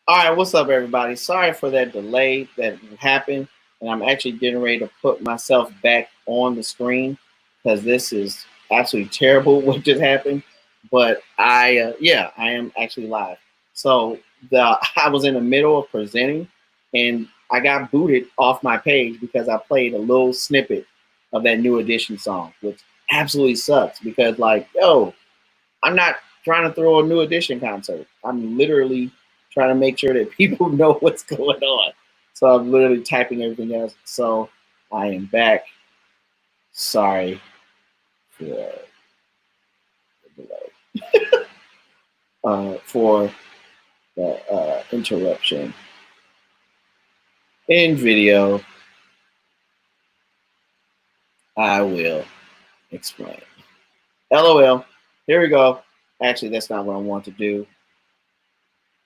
All right, what's up, everybody? Sorry for that delay that happened, and I'm actually getting ready to put myself back on the screen because this is absolutely terrible what just happened. But yeah, I am actually live. So I was in the middle of presenting, and I got booted off my page because I played a little snippet of that New Edition song, which absolutely sucks because, like, yo, I'm not trying to throw a New Edition concert. I'm literally trying to make sure that people know what's going on. So I'm literally typing everything else. So I am back. Sorry for the delay, for the interruption in video. I will explain. LOL. Here we go. Actually, that's not what I want to do.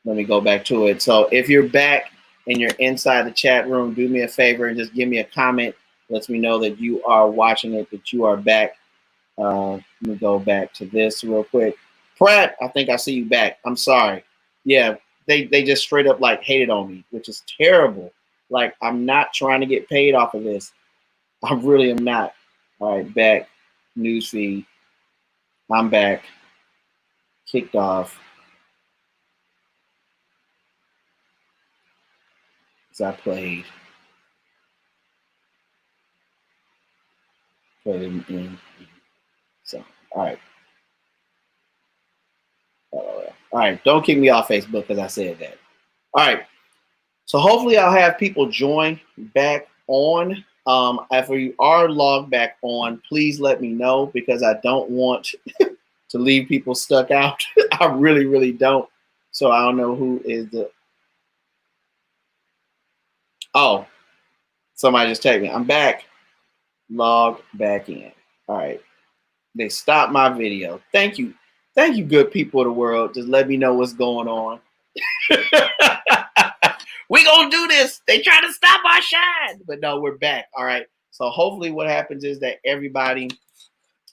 Let me go back to it. So if you're back and you're inside the chat room, do me a favor and just give me a comment. Lets me know that you are watching it, that you are back. Let me go back to this real quick. Pratt, I think I see you back. I'm sorry. Yeah, they just straight up like hated on me, which is terrible. Like, I'm not trying to get paid off of this. I really am not. All right, back. Newsfeed. I'm back. Kicked off. As I played in. So, all right. All right. Don't kick me off Facebook because I said that. All right. So hopefully I'll have people join back on. If you are logged back on, please let me know because I don't want to leave people stuck out. I really, really don't. So I don't know who is the. Oh, somebody just texted me. I'm back. Log back in. All right. They stopped my video. Thank you. Thank you, good people of the world. Just let me know what's going on. We gonna do this. They trying to stop our shine, but no, we're back. All right. So hopefully, what happens is that everybody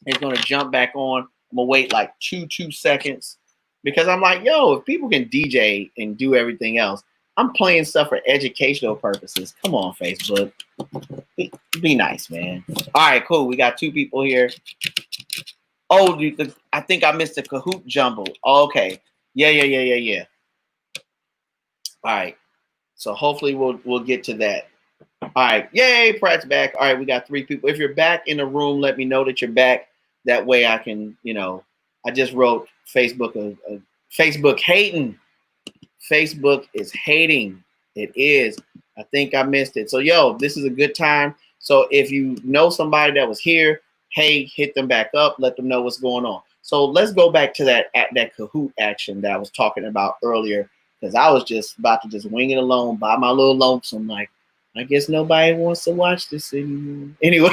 is gonna jump back on. I'm gonna wait like two seconds because I'm like, yo, if people can DJ and do everything else, I'm playing stuff for educational purposes. Come on, Facebook, be nice, man. All right, cool. We got two people here. Oh, I think I missed the Kahoot jumble. Oh, okay. Yeah. All right. So hopefully we'll get to that. All right. Yay, Pratt's back. All right, we got three people. If you're back in the room, let me know that you're back. That way I can, I just wrote Facebook Facebook hating. Facebook is hating. It is. I think I missed it. So yo, this is a good time. So if you know somebody that was here, hey, hit them back up, let them know what's going on. So let's go back to that Kahoot action that I was talking about earlier, because I was just about to just wing it alone by my little lonesome. Like, I guess nobody wants to watch this anymore. Anyway,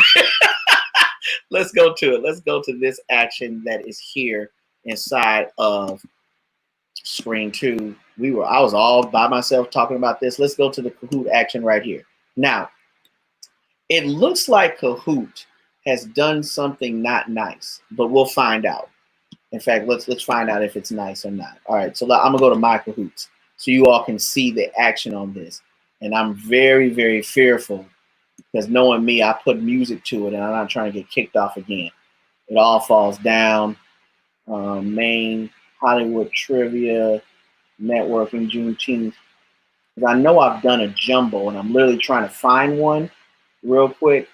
let's go to it. Let's go to this action that is here inside of screen two. I was all by myself talking about this. Let's go to the Kahoot action right here. Now, it looks like Kahoot has done something not nice, but we'll find out. In fact, let's find out if it's nice or not. All right, so I'm gonna go to my Kahoots so you all can see the action on this. And I'm very, very fearful because knowing me, I put music to it and I'm not trying to get kicked off again. It all falls down. Main Hollywood trivia, networking, Juneteenth. Because I know I've done a jumbo and I'm literally trying to find one real quick.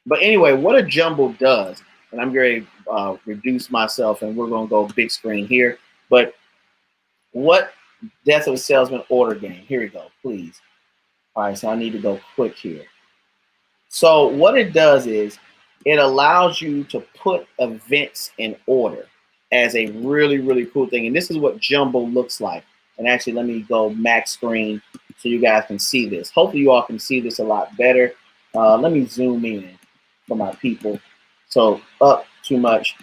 But anyway, what a jumbo does, and I'm going to reduce myself and we're going to go big screen here. But what Death of a Salesman order game? Here we go, please. All right, so I need to go quick here. So what it does is it allows you to put events in order as a really, really cool thing. And this is what jumbo looks like. And actually, let me go max screen so you guys can see this. Hopefully you all can see this a lot better. Let me zoom in for my people. So up too much,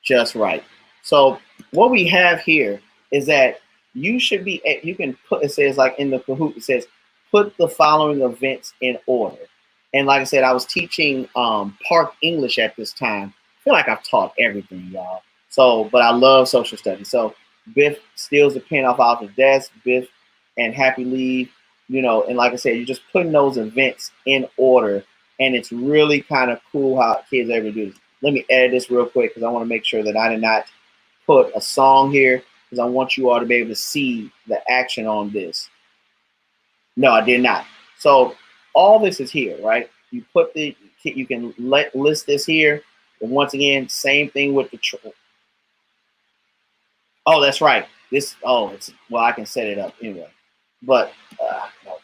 just right. So what we have here is that you can put, it says like in the Kahoot, it says, put the following events in order. And like I said, I was teaching Park English at this time. I feel like I've taught everything, y'all. So, but I love social studies. So Biff steals the pen off Alfred's desk. Biff and Happy leave. And like I said, you're just putting those events in order, and it's really kind of cool how kids are able to do this. Let me edit this real quick because I want to make sure that I did not put a song here because I want you all to be able to see the action on this. No, I did not. So all this is here, right? You can list this here. And once again, same thing with the. Oh, that's right. I can set it up anyway. But no.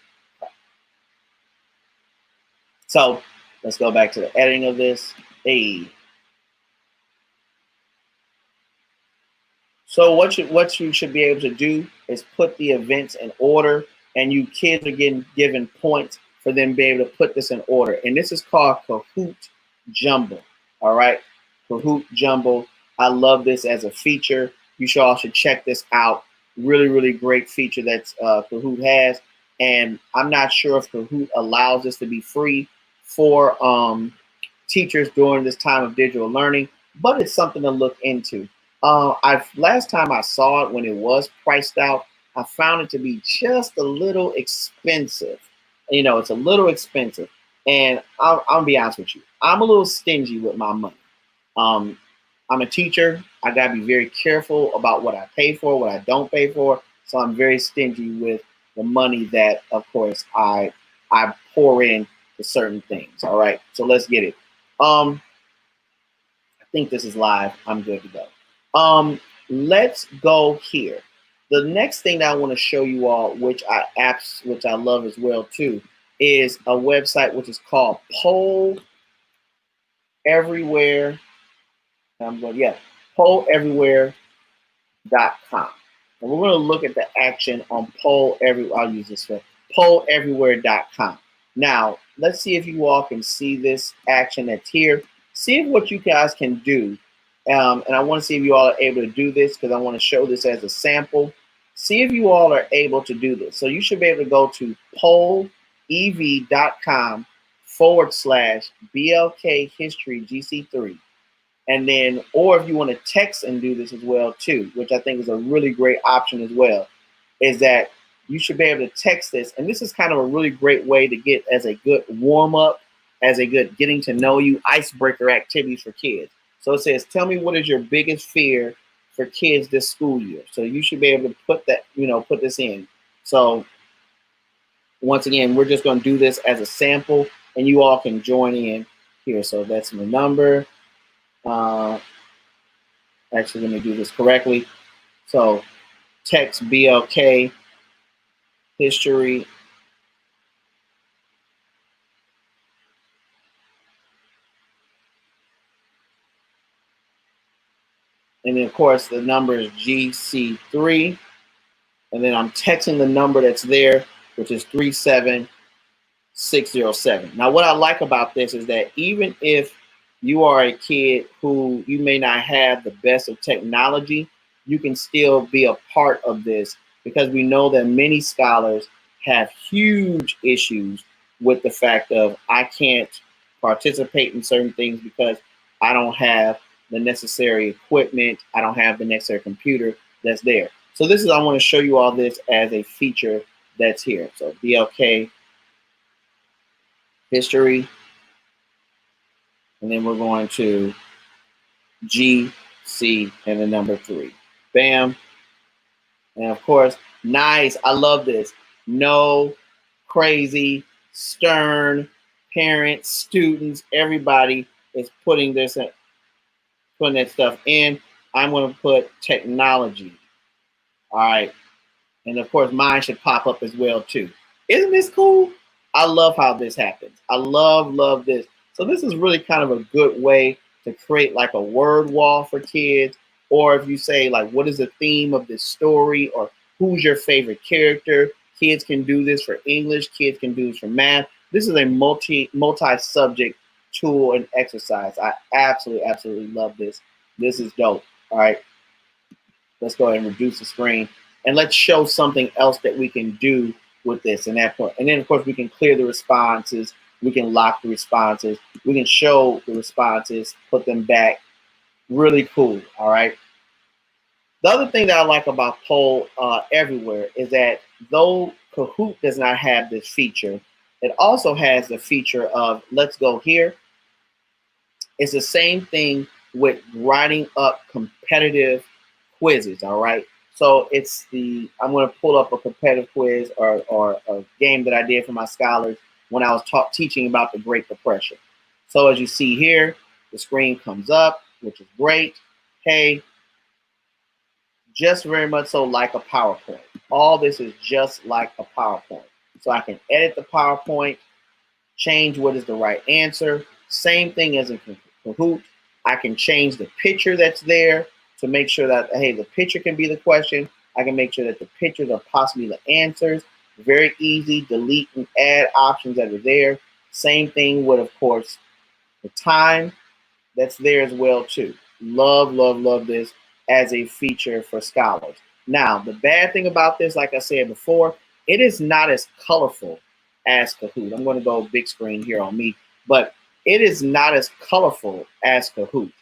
So let's go back to the editing of this. Hey. So what you should be able to do is put the events in order, and you kids are getting given points for them being able to put this in order. And this is called Kahoot Jumble. All right, Kahoot Jumble. I love this as a feature. You all should check this out. Really, really great feature that Kahoot has. And I'm not sure if Kahoot allows this to be free for teachers during this time of digital learning, but it's something to look into. Last time I saw it when it was priced out, I found it to be just a little expensive. It's a little expensive. And I'll be honest with you, I'm a little stingy with my money. I'm a teacher. I gotta be very careful about what I pay for, what I don't pay for. So I'm very stingy with the money that, of course, I pour in to certain things. All right, so let's get it. I think this is live. I'm good to go. Let's go here. The next thing that I want to show you all, which I love as well too, is a website which is called Poll Everywhere. PollEverywhere.com. And we're going to look at the action on I'll use this one, PollEverywhere.com. Now, let's see if you all can see this action that's here. See if what you guys can do. And I want to see if you all are able to do this because I want to show this as a sample. See if you all are able to do this. So you should be able to go to pollev.com/BLK History GC3. And then, or if you want to text and do this as well too, which I think is a really great option as well, is that you should be able to text this. And this is kind of a really great way to get as a good warm up, as a good getting to know you icebreaker activities for kids. So it says, tell me what is your biggest fear for kids this school year. So you should be able to put that, put this in. So once again, we're just going to do this as a sample and you all can join in here. So that's my number. Actually, let me do this correctly. So text BLK history. And then, of course, the number is GC3. And then I'm texting the number that's there, which is 37607. Now, what I like about this is that even if you are a kid who you may not have the best of technology, you can still be a part of this because we know that many scholars have huge issues with the fact of I can't participate in certain things because I don't have the necessary equipment. I don't have the necessary computer that's there. So this is, I want to show you all this as a feature that's here. So BLK history. And then we're going to GC and the number 3. Bam. And of course, nice. I love this. No crazy, stern parents, students, everybody is putting this in, putting that stuff in. I'm going to put technology. All right. And of course, mine should pop up as well too. Isn't this cool? I love how this happens. I love this. So this is really kind of a good way to create like a word wall for kids. Or if you say like, what is the theme of this story? Or who's your favorite character? Kids can do this for English. Kids can do this for math. This is a multi-subject tool and exercise. I absolutely love this. This is dope. All right. Let's go ahead and reduce the screen. And let's show something else that we can do with this and that point. And then, of course, we can clear the responses. We can lock the responses. We can show the responses, put them back. Really cool, all right? The other thing that I like about Poll Everywhere is that though Kahoot does not have this feature, it also has the feature of let's go here. It's the same thing with writing up competitive quizzes. All right. So I'm going to pull up a competitive quiz or a game that I did for my scholars when I was teaching about the Great Depression. So as you see here, the screen comes up, which is great. Hey, just very much so like a PowerPoint. All this is just like a PowerPoint. So I can edit the PowerPoint, change what is the right answer. Same thing as in Kahoot. I can change the picture that's there to make sure that, hey, the picture can be the question. I can make sure that the pictures are possibly the answers. Very easy, delete and add options that are there. Same thing with, of course, the time that's there as well too. Love, love, love this as a feature for scholars. Now, the bad thing about this, like I said before, it is not as colorful as Kahoot. I'm going to go big screen here on me, but it is not as colorful as Kahoot.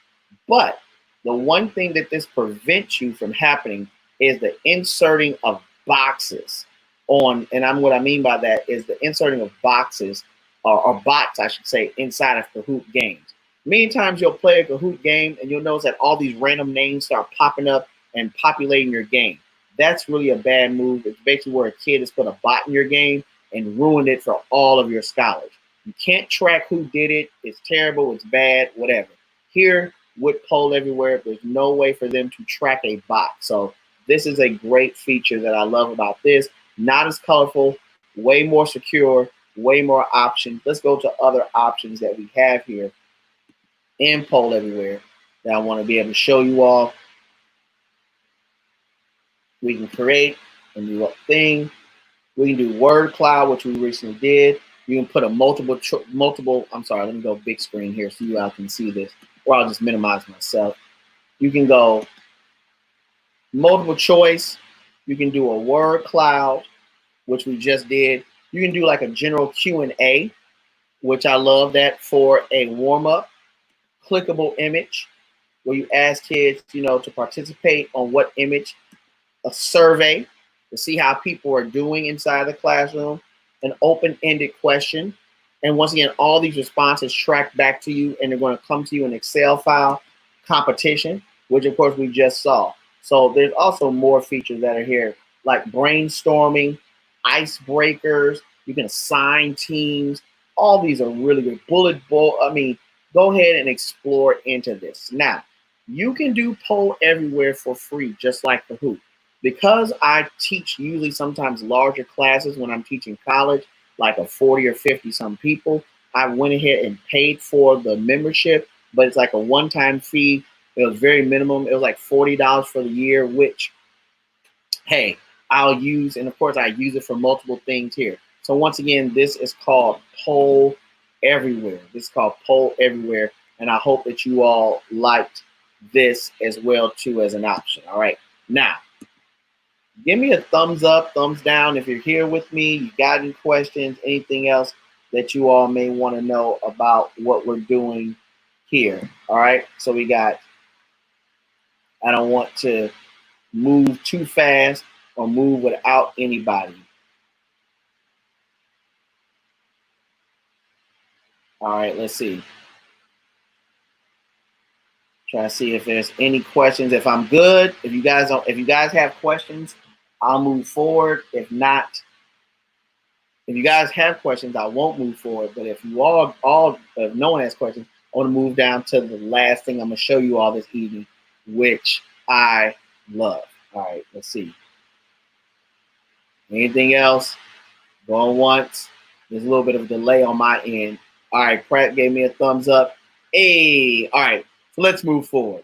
But the one thing that this prevents you from happening is the inserting of boxes on, and what I mean by that is the inserting of boxes or bots, I should say, inside of Kahoot games. Many times you'll play a Kahoot game and you'll notice that all these random names start popping up and populating your game. That's really a bad move. It's basically where a kid has put a bot in your game and ruined it for all of your scholars. You can't track who did it. It's terrible. It's bad, whatever. Here with Poll Everywhere, there's no way for them to track a bot. So this is a great feature that I love about this. Not as colorful, way more secure, way more options. Let's go to other options that we have here in Poll Everywhere that I want to be able to show you all. We can create a new thing. We can do word cloud, which we recently did. You can put a I'm sorry, let me go big screen here so you all can see this, or I'll just minimize myself. You can go multiple choice. You can do a word cloud, which we just did. You can do like a general Q&A, which I love that for a warm-up. Clickable image, where you ask kids, to participate on what image. A survey to see how people are doing inside the classroom. An open-ended question. And once again, all these responses track back to you, and they're going to come to you in Excel file. Competition, which of course we just saw. So there's also more features that are here, like brainstorming, icebreakers. You can assign teams. All these are really good. Go ahead and explore into this. Now, you can do Poll Everywhere for free, just like Kahoot. Because I teach usually sometimes larger classes when I'm teaching college, like a 40 or 50 some people, I went ahead and paid for the membership, but it's like a one-time fee. It was very minimum. It was like $40 for the year, which, hey, I'll use. And of course, I use it for multiple things here. So once again, this is called Poll Everywhere. This is called Poll Everywhere. And I hope that you all liked this as well, too, as an option. All right. Now, give me a thumbs up, thumbs down if you're here with me. You got any questions, anything else that you all may want to know about what we're doing here. All right. So I don't want to move too fast or move without anybody. All right, let's see. Try to see if there's any questions. If I'm good, if you guys have questions, I'll move forward. If not, if you guys have questions, I won't move forward. But if you if no one has questions, I want to move down to the last thing I'm gonna show you all this evening, which I love. All right, let's see. Anything else? Going once. There's a little bit of a delay on my end. All right, Pratt gave me a thumbs up. Hey, all right, so let's move forward.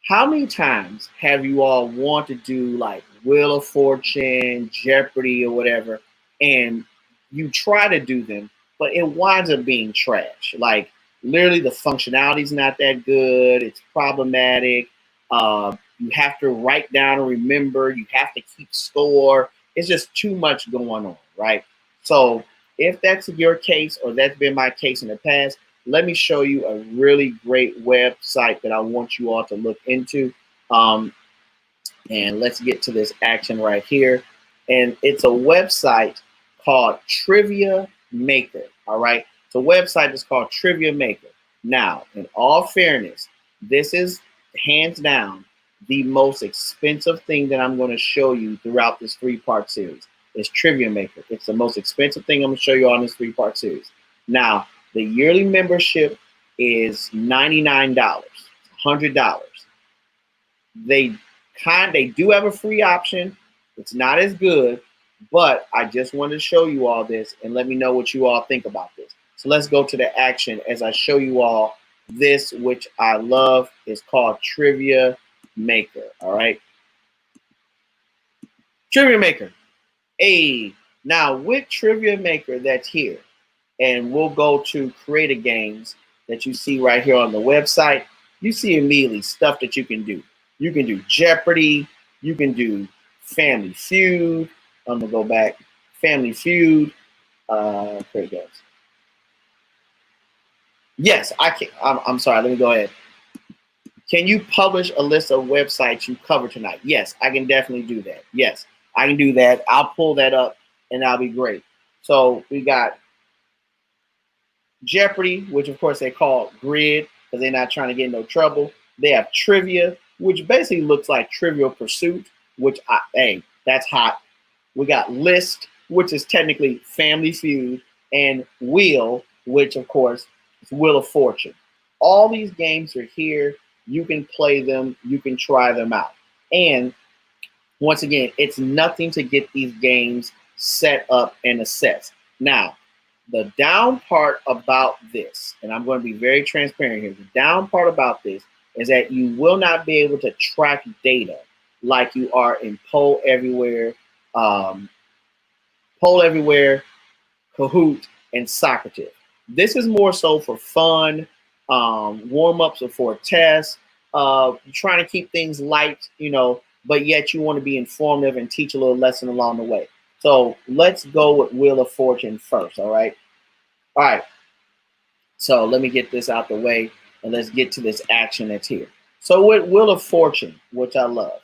How many times have you all wanted to do like Wheel of Fortune, Jeopardy, or whatever, and you try to do them, but it winds up being trash? Like literally the functionality is not that good. It's problematic. You have to write down and remember. You have to keep score. It's just too much going on, right? So if that's your case or that's been my case in the past, let me show you a really great website that I want you all to look into. And let's get to this action right here. And it's a website called Trivia Maker. All right. It's a website that's called Trivia Maker. Now, in all fairness, this is hands down the most expensive thing that I'm going to show you throughout this 3-part series. Is Trivia Maker. It's the most expensive thing I'm going to show you on this 3-part series. Now, the yearly membership is $99, $100. They do have a free option. It's not as good, but I just wanted to show you all this and let me know what you all think about this. So let's go to the action as I show you all this, which I love. Is called Trivia Maker. All right. Trivia Maker. Hey, now with Trivia Maker that's here, and we'll go to creative games that you see right here on the website. You see immediately stuff that you can do. You can do Jeopardy. You can do Family Feud. I'm gonna go back. Family Feud. Creative games. Yes, I can. I'm sorry. Let me go ahead. Can you publish a list of websites you cover tonight? Yes, I can definitely do that. Yes, I can do that. I'll pull that up and that'll be great. So we got Jeopardy, which of course they call Grid because they're not trying to get in no trouble. They have Trivia, which basically looks like Trivial Pursuit, which hey, that's hot. We got List, which is technically Family Feud, and Wheel, which of course is Wheel of Fortune. All these games are here. You can play them. You can try them out. And once again, it's nothing to get these games set up and assessed. Now, the down part about this, and I'm going to be very transparent here, the down part about this is that you will not be able to track data like you are in Poll Everywhere, Kahoot, and Socrative. This is more so for fun, warm-ups before tests, trying to keep things light, but yet you want to be informative and teach a little lesson along the way. So let's go with Wheel of Fortune first, all right? All right. So let me get this out the way, and let's get to this action that's here. So with Wheel of Fortune, which I love,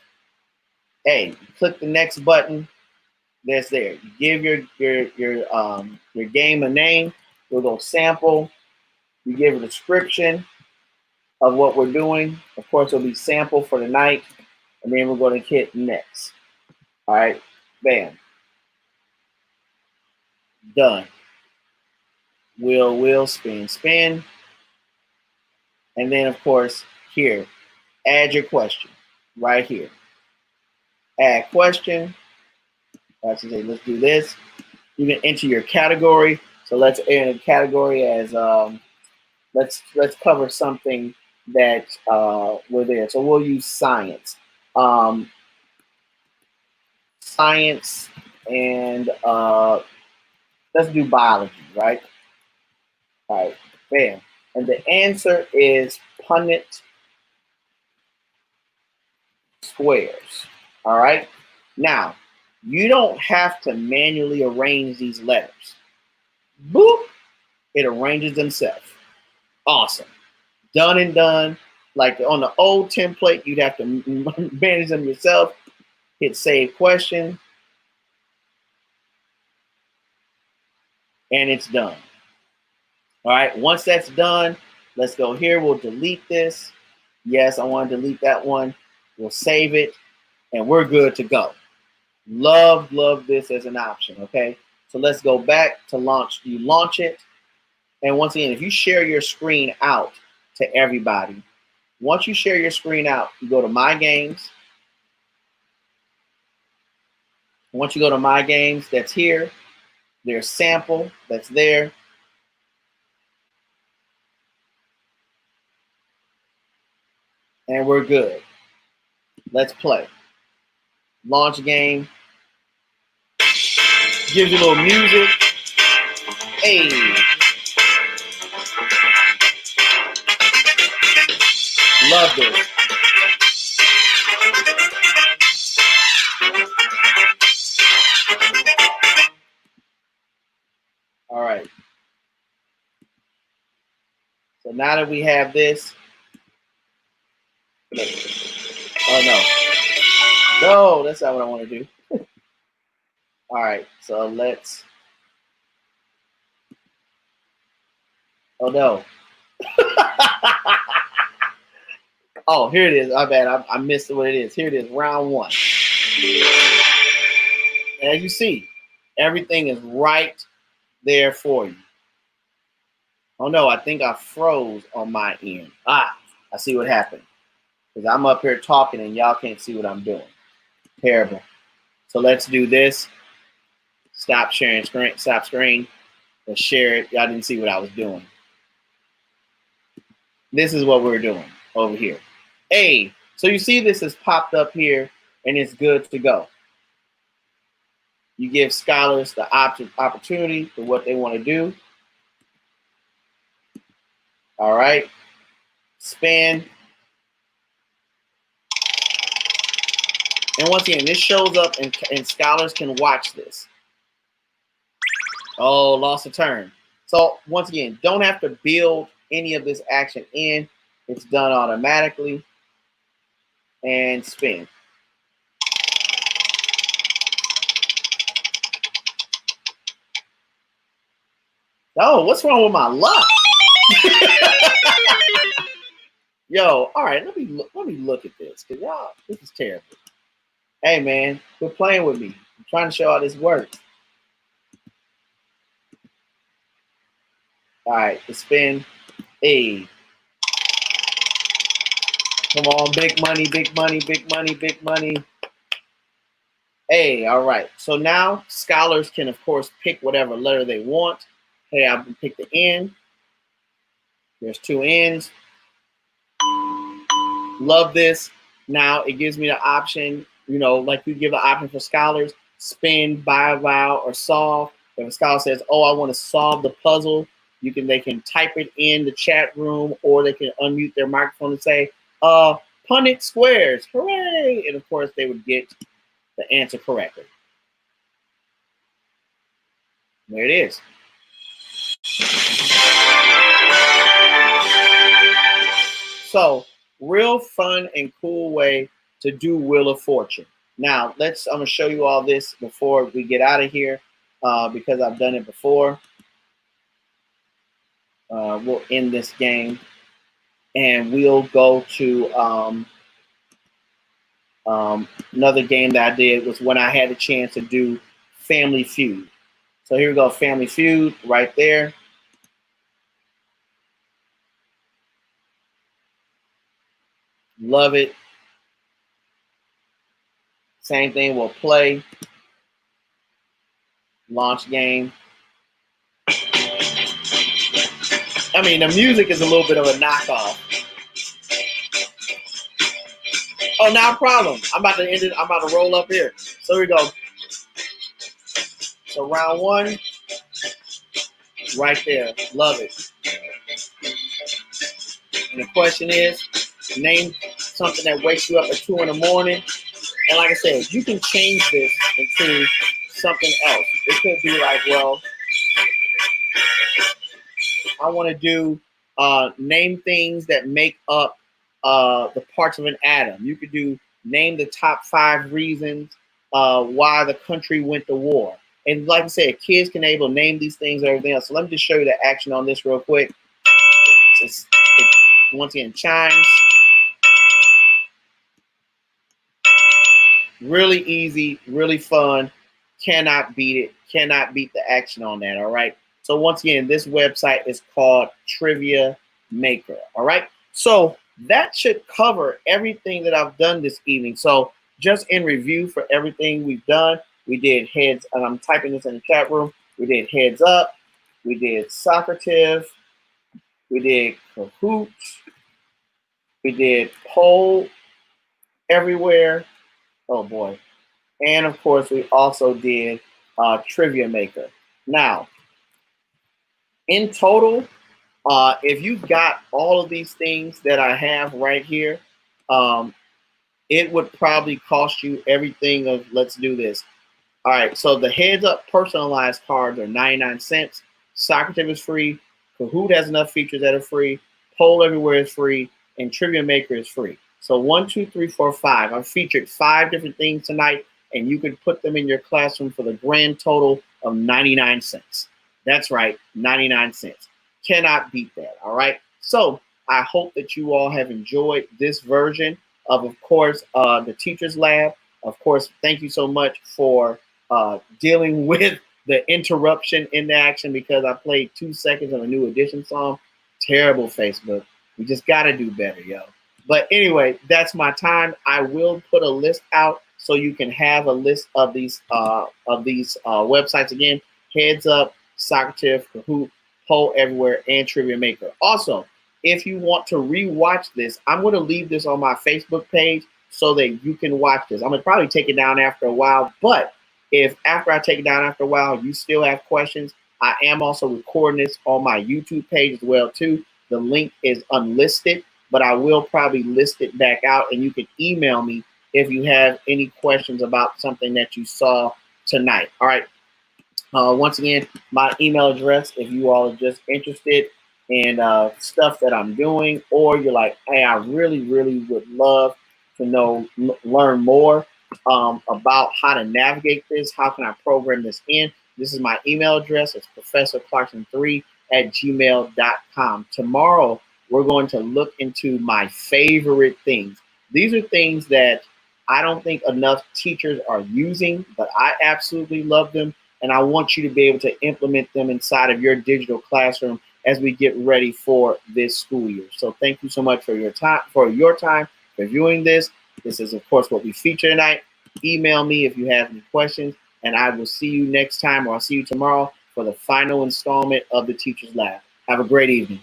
hey, click the next button. That's there. You give your game a name. We'll go sample. You give a description of what we're doing. Of course, it'll be sample for the night, and then we're going to hit next. All right, bam, done. Wheel, spin, spin, and then of course here, add your question right here. Add question. Let's do this. You can enter your category. So let's enter a category as let's cover something that we're there. So we'll use science. Science and let's do biology, right? All right, bam. And the answer is Punnett squares. All right. Now, you don't have to manually arrange these letters. Boop, it arranges themselves. Awesome. Done and done. Like on the old template, you'd have to manage them yourself. Hit save question. And it's done. All right, once that's done, let's go here. We'll delete this. Yes, I want to delete that one. We'll save it, and we're good to go. Love this as an option, okay? So let's go back to launch. You launch it, and once again, if you share your screen out to everybody, once you share your screen out, you go to My Games. Once you go to My Games, that's here. There's sample, that's there. And we're good. Let's play. Launch game. Gives you a little music. Hey. Love this. All right. So now that we have this. Oh no. No, that's not what I want to do. All right, so let's. Oh no. Oh, here it is. I bet I missed what it is. Here it is, round one. As you see, everything is right there for you. Oh no, I think I froze on my end. Ah, I see what happened. Because I'm up here talking and y'all can't see what I'm doing. Terrible. So let's do this. Stop sharing screen. Stop screen. Let's share it. Y'all didn't see what I was doing. This is what we're doing over here. A. So you see this has popped up here and it's good to go. You give scholars the opportunity for what they want to do. All right. Spin. And once again, this shows up and scholars can watch this. Oh, lost a turn. So once again, don't have to build any of this action in. It's done automatically. And spin. Oh, what's wrong with my luck? Yo, all right, let me look at this, because y'all, this is terrible. Hey man, quit playing with me. I'm trying to show how this works. All right, the spin. Hey. Come on, big money, big money, big money, big money. Hey, all right. So now scholars can, of course, pick whatever letter they want. Hey, I can pick the N. There's two N's. Love this. Now it gives me the option, you know, like you give the option for scholars, spin, buy, vowel, or solve. If a scholar says, oh, I want to solve the puzzle, they can type it in the chat room, or they can unmute their microphone and say, Punnett squares, hooray! And of course, they would get the answer correctly. There it is. So, real fun and cool way to do Wheel of Fortune. Now, I'm going to show you all this before we get out of here because I've done it before. We'll end this game and we'll go to another game that I did was when I had a chance to do Family Feud. So here we go, Family Feud right there. Love it. Same thing, we'll play. Launch game. I mean, the music is a little bit of a knockoff. Oh, not a problem. I'm about to end it. I'm about to roll up here. So here we go. So round one, right there. Love it. And the question is, name something that wakes you up at 2 in the morning. And like I said, you can change this into something else. It could be like, well, I want to do name things that make up the parts of an atom. You could do name the top 5 reasons why the country went to war. And like I said, kids can able to name these things and everything else. So let me just show you the action on this real quick. Once again, chimes. Really easy, really fun. Cannot beat it. Cannot beat the action on that, all right? So once again, this website is called Trivia Maker, all right? So that should cover everything that I've done this evening. So just in review for everything we've done, we did heads, and I'm typing this in the chat room. We did heads up. We did Socrative. We did Kahoot. We did poll everywhere. Oh boy. And of course, we also did Trivia Maker. Now, in total, if you've got all of these things that I have right here, it would probably cost you everything of, let's do this. All right, so the heads up personalized cards are 99 cents. Socrative is free. Kahoot has enough features that are free. Poll Everywhere is free. And Trivia Maker is free. So 1, 2, 3, 4, 5. I've featured 5 different things tonight, and you can put them in your classroom for the grand total of 99 cents. That's right, 99 cents. Cannot beat that, all right? So I hope that you all have enjoyed this version of course, the Teacher's Lab. Of course, thank you so much for dealing with the interruption in the action because I played 2 seconds of a New Edition song. Terrible, Facebook. We just got to do better, yo. But anyway, that's my time. I will put a list out so you can have a list of these websites again. Heads Up, Socrative, Kahoot, Poll Everywhere, and Trivia Maker. Also, if you want to rewatch this, I'm going to leave this on my Facebook page so that you can watch this. I'm going to probably take it down after a while, but if after I take it down after a while, you still have questions, I am also recording this on my YouTube page as well too. The link is unlisted, but I will probably list it back out, and you can email me if you have any questions about something that you saw tonight. All right. Once again, my email address, if you all are just interested in stuff that I'm doing, or you're like, hey, I really, really would love to learn more about how to navigate this. How can I program this in? This is my email address. It's professorclarkson3@gmail.com. Tomorrow, we're going to look into my favorite things. These are things that I don't think enough teachers are using, but I absolutely love them. And I want you to be able to implement them inside of your digital classroom as we get ready for this school year. So thank you so much for your time, for viewing this. This is, of course, what we feature tonight. Email me if you have any questions, and I will see you next time, or I'll see you tomorrow for the final installment of the Teacher's Lab. Have a great evening.